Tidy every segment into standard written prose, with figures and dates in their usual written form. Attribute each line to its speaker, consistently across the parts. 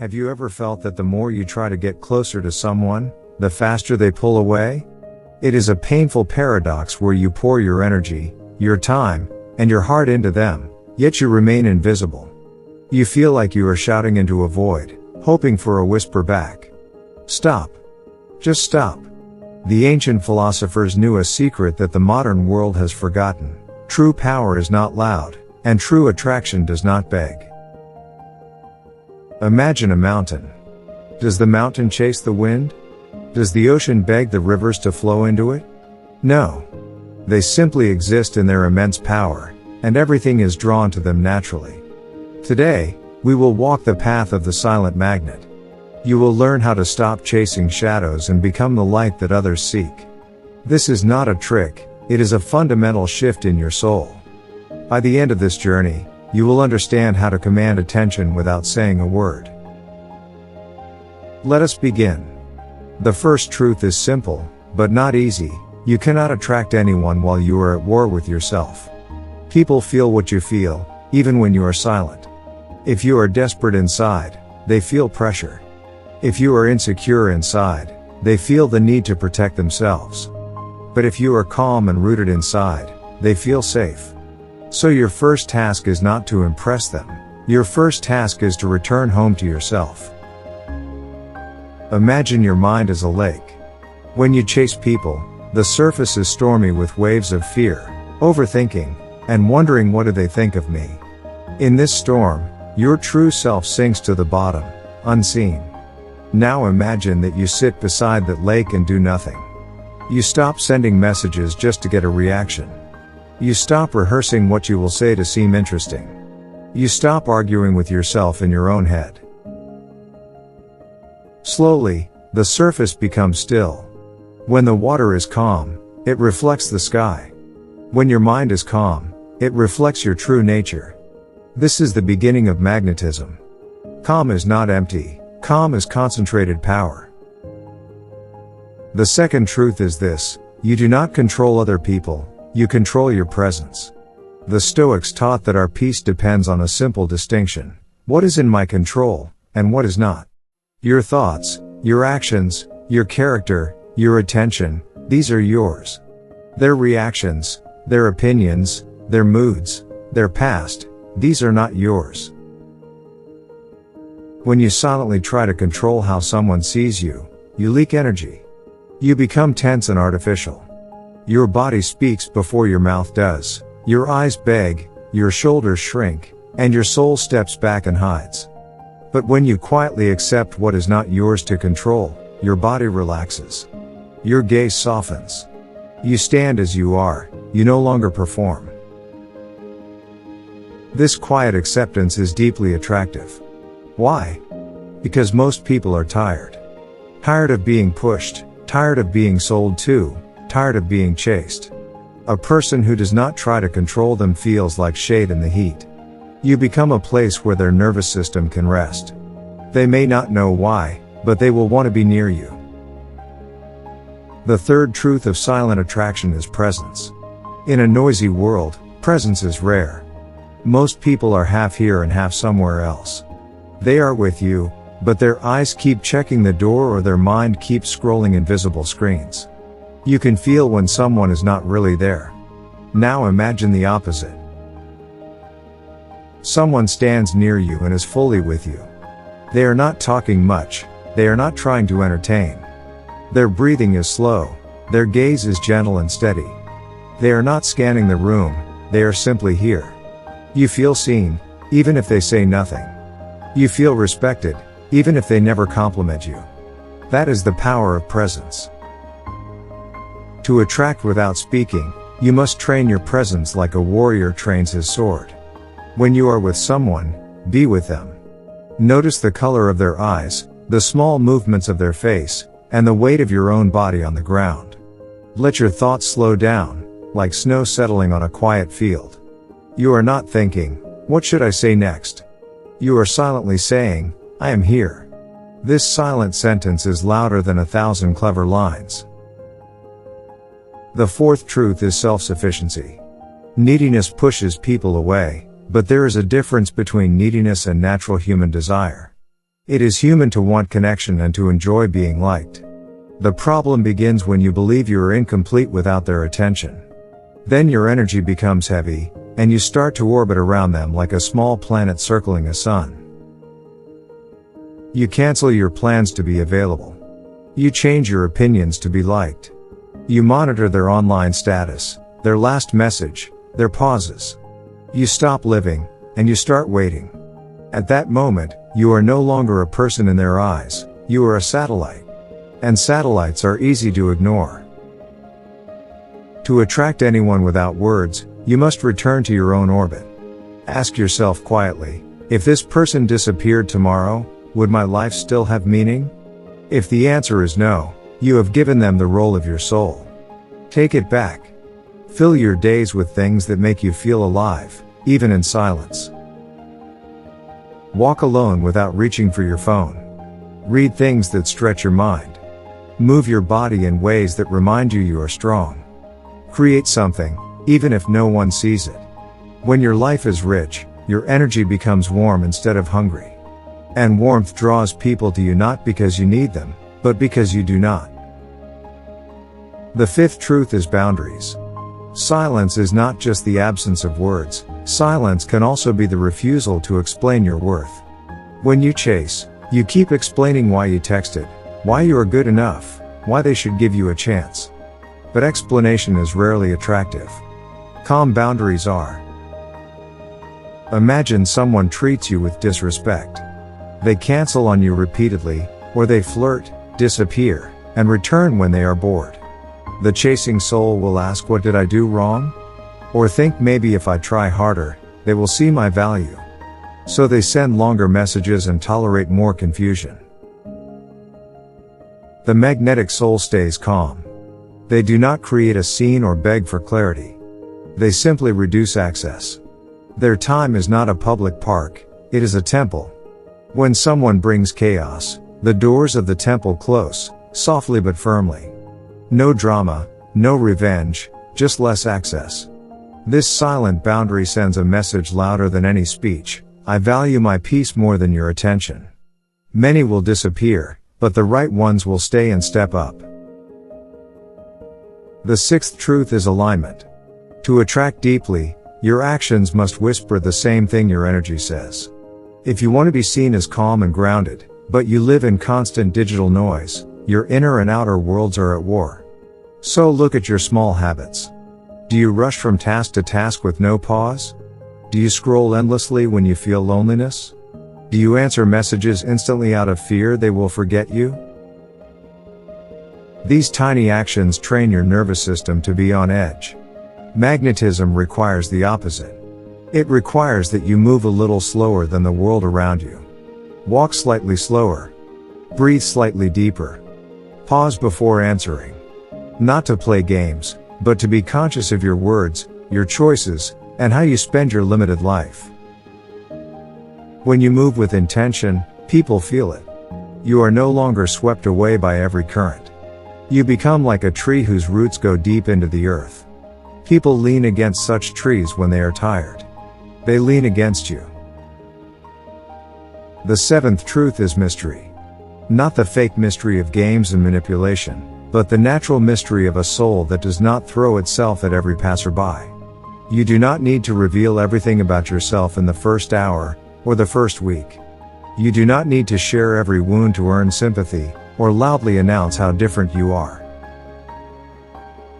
Speaker 1: Have you ever felt that the more you try to get closer to someone, the faster they pull away? It is a painful paradox where you pour your energy, your time, and your heart into them, yet you remain invisible. You feel like you are shouting into a void, hoping for a whisper back. Stop. Just stop. The ancient philosophers knew a secret that the modern world has forgotten. True power is not loud, and true attraction does not beg. Imagine a mountain. Does the mountain chase the wind? Does the ocean beg the rivers to flow into it? No. They simply exist in their immense power, and everything is drawn to them naturally. Today, we will walk the path of the silent magnet. You will learn how to stop chasing shadows and become the light that others seek. This is not a trick, it is a fundamental shift in your soul. By the end of this journey, you will understand how to command attention without saying a word. Let us begin. The first truth is simple, but not easy. You cannot attract anyone while you are at war with yourself. People feel what you feel, even when you are silent. If you are desperate inside, they feel pressure. If you are insecure inside, they feel the need to protect themselves. But if you are calm and rooted inside, they feel safe. So your first task is not to impress them. Your first task is to return home to yourself. Imagine your mind as a lake. When you chase people, the surface is stormy with waves of fear, overthinking, and wondering what do they think of me. In this storm, your true self sinks to the bottom, unseen. Now imagine that you sit beside that lake and do nothing. You stop sending messages just to get a reaction. You stop rehearsing what you will say to seem interesting. You stop arguing with yourself in your own head. Slowly, the surface becomes still. When the water is calm, it reflects the sky. When your mind is calm, it reflects your true nature. This is the beginning of magnetism. Calm is not empty, calm is concentrated power. The second truth is this: you do not control other people, you control your presence. The Stoics taught that our peace depends on a simple distinction. What is in my control, and what is not? Your thoughts, your actions, your character, your attention, these are yours. Their reactions, their opinions, their moods, their past, these are not yours. When you silently try to control how someone sees you, you leak energy. You become tense and artificial. Your body speaks before your mouth does, your eyes beg, your shoulders shrink, and your soul steps back and hides. But when you quietly accept what is not yours to control, your body relaxes. Your gaze softens. You stand as you are, you no longer perform. This quiet acceptance is deeply attractive. Why? Because most people are tired. Tired of being pushed, tired of being sold to, tired of being chased. A person who does not try to control them feels like shade in the heat. You become a place where their nervous system can rest. They may not know why, but they will want to be near you. The third truth of silent attraction is presence. In a noisy world, presence is rare. Most people are half here and half somewhere else. They are with you, but their eyes keep checking the door or their mind keeps scrolling invisible screens. You can feel when someone is not really there. Now imagine the opposite. Someone stands near you and is fully with you. They are not talking much, they are not trying to entertain. Their breathing is slow, their gaze is gentle and steady. They are not scanning the room, they are simply here. You feel seen, even if they say nothing. You feel respected, even if they never compliment you. That is the power of presence. To attract without speaking, you must train your presence like a warrior trains his sword. When you are with someone, be with them. Notice the color of their eyes, the small movements of their face, and the weight of your own body on the ground. Let your thoughts slow down, like snow settling on a quiet field. You are not thinking, what should I say next? You are silently saying, I am here. This silent sentence is louder than 1,000 clever lines. The fourth truth is self-sufficiency. Neediness pushes people away, but there is a difference between neediness and natural human desire. It is human to want connection and to enjoy being liked. The problem begins when you believe you are incomplete without their attention. Then your energy becomes heavy, and you start to orbit around them like a small planet circling a sun. You cancel your plans to be available. You change your opinions to be liked. You monitor their online status, their last message, their pauses. You stop living, and you start waiting. At that moment, you are no longer a person in their eyes, you are a satellite. And satellites are easy to ignore. To attract anyone without words, you must return to your own orbit. Ask yourself quietly, if this person disappeared tomorrow, would my life still have meaning? If the answer is no, you have given them the role of your soul. Take it back. Fill your days with things that make you feel alive, even in silence. Walk alone without reaching for your phone. Read things that stretch your mind. Move your body in ways that remind you are strong. Create something, even if no one sees it. When your life is rich, your energy becomes warm instead of hungry. And warmth draws people to you not because you need them, but because you do not. The fifth truth is boundaries. Silence is not just the absence of words, silence can also be the refusal to explain your worth. When you chase, you keep explaining why you texted, why you are good enough, why they should give you a chance. But explanation is rarely attractive. Calm boundaries are. Imagine someone treats you with disrespect. They cancel on you repeatedly, or they flirt, disappear, and return when they are bored. The chasing soul will ask, what did I do wrong? Or think maybe if I try harder, they will see my value. So they send longer messages and tolerate more confusion. The magnetic soul stays calm. They do not create a scene or beg for clarity. They simply reduce access. Their time is not a public park, it is a temple. When someone brings chaos, the doors of the temple close, softly but firmly. No drama, no revenge, just less access. This silent boundary sends a message louder than any speech. I value my peace more than your attention. Many will disappear, but the right ones will stay and step up. The sixth truth is alignment. To attract deeply, your actions must whisper the same thing your energy says. If you want to be seen as calm and grounded, but you live in constant digital noise, your inner and outer worlds are at war. So look at your small habits. Do you rush from task to task with no pause? Do you scroll endlessly when you feel loneliness? Do you answer messages instantly out of fear they will forget you? These tiny actions train your nervous system to be on edge. Magnetism requires the opposite. It requires that you move a little slower than the world around you. Walk slightly slower. Breathe slightly deeper. Pause before answering. Not to play games, but to be conscious of your words, your choices, and how you spend your limited life. When you move with intention, people feel it. You are no longer swept away by every current. You become like a tree whose roots go deep into the earth. People lean against such trees when they are tired. They lean against you. The seventh truth is mystery. Not the fake mystery of games and manipulation, but the natural mystery of a soul that does not throw itself at every passerby. You do not need to reveal everything about yourself in the first hour, or the first week. You do not need to share every wound to earn sympathy, or loudly announce how different you are.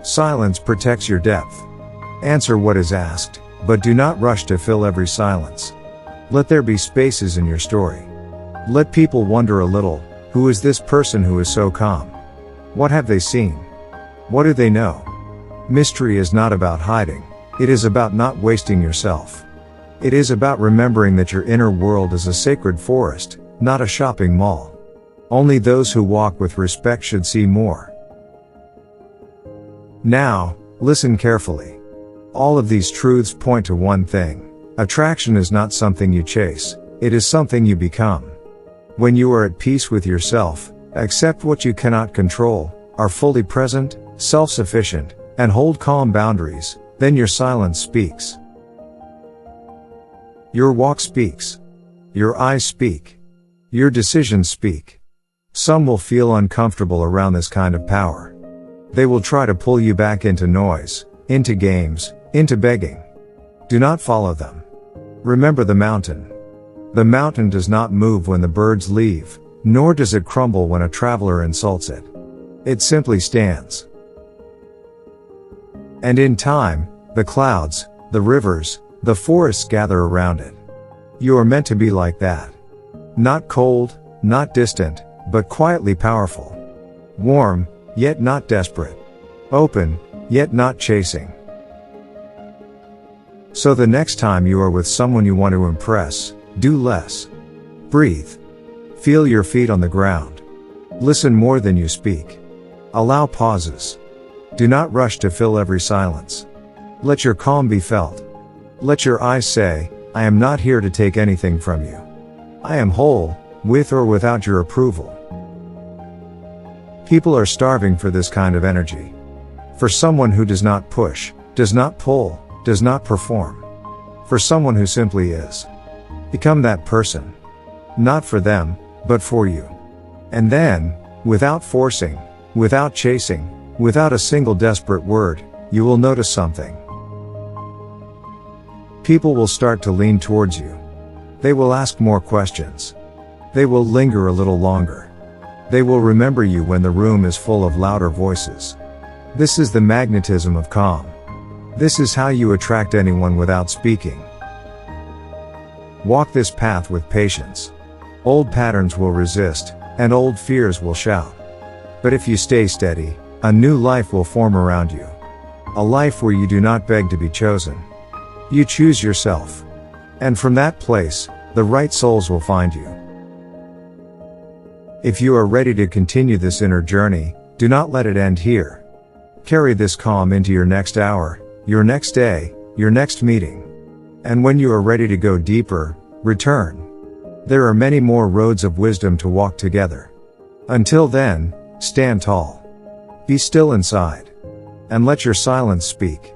Speaker 1: Silence protects your depth. Answer what is asked, but do not rush to fill every silence. Let there be spaces in your story. Let people wonder a little, who is this person who is so calm? What have they seen? What do they know? Mystery is not about hiding. It is about not wasting yourself. It is about remembering that your inner world is a sacred forest, not a shopping mall. Only those who walk with respect should see more. Now, listen carefully. All of these truths point to one thing. Attraction is not something you chase, it is something you become. When you are at peace with yourself, accept what you cannot control, are fully present, self-sufficient, and hold calm boundaries, then your silence speaks. Your walk speaks. Your eyes speak. Your decisions speak. Some will feel uncomfortable around this kind of power. They will try to pull you back into noise, into games, into begging. Do not follow them. Remember the mountain. The mountain does not move when the birds leave, nor does it crumble when a traveler insults it. It simply stands. And in time, the clouds, the rivers, the forests gather around it. You are meant to be like that. Not cold, not distant, but quietly powerful. Warm, yet not desperate. Open, yet not chasing. So the next time you are with someone you want to impress, do less. Breathe. Feel your feet on the ground. Listen more than you speak. Allow pauses. Do not rush to fill every silence. Let your calm be felt. Let your eyes say, I am not here to take anything from you. I am whole, with or without your approval. People are starving for this kind of energy. For someone who does not push, does not pull, does not perform. For someone who simply is. Become that person. Not for them, but for you. And then, without forcing, without chasing, without a single desperate word, you will notice something. People will start to lean towards you. They will ask more questions. They will linger a little longer. They will remember you when the room is full of louder voices. This is the magnetism of calm. This is how you attract anyone without speaking. Walk this path with patience. Old patterns will resist, and old fears will shout. But if you stay steady, a new life will form around you. A life where you do not beg to be chosen. You choose yourself. And from that place, the right souls will find you. If you are ready to continue this inner journey, do not let it end here. Carry this calm into your next hour, your next day, your next meeting. And when you are ready to go deeper, return. There are many more roads of wisdom to walk together. Until then, stand tall. Be still inside. And let your silence speak.